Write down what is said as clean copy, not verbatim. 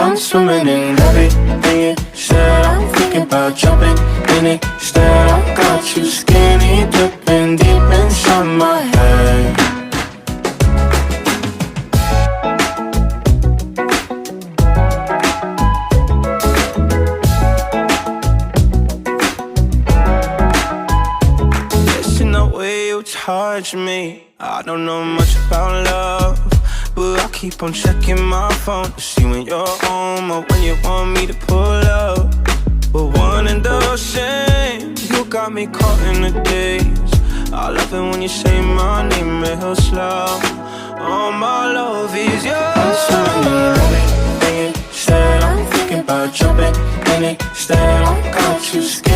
I'm swimming in everything you said. I'm thinking about jumping in it. Instead, I got you skinny dipping deep inside my head. Listen the way you touch me. I don't know much about love, but I keep on checking my phone to see when you're home or when you want me to pull up. But one and the same, you got me caught in the days. I love it when you say my name real slow. All my love is yours. I'm swimming in everything you said. I'm thinking about jumping in it. Instead, I got you scared.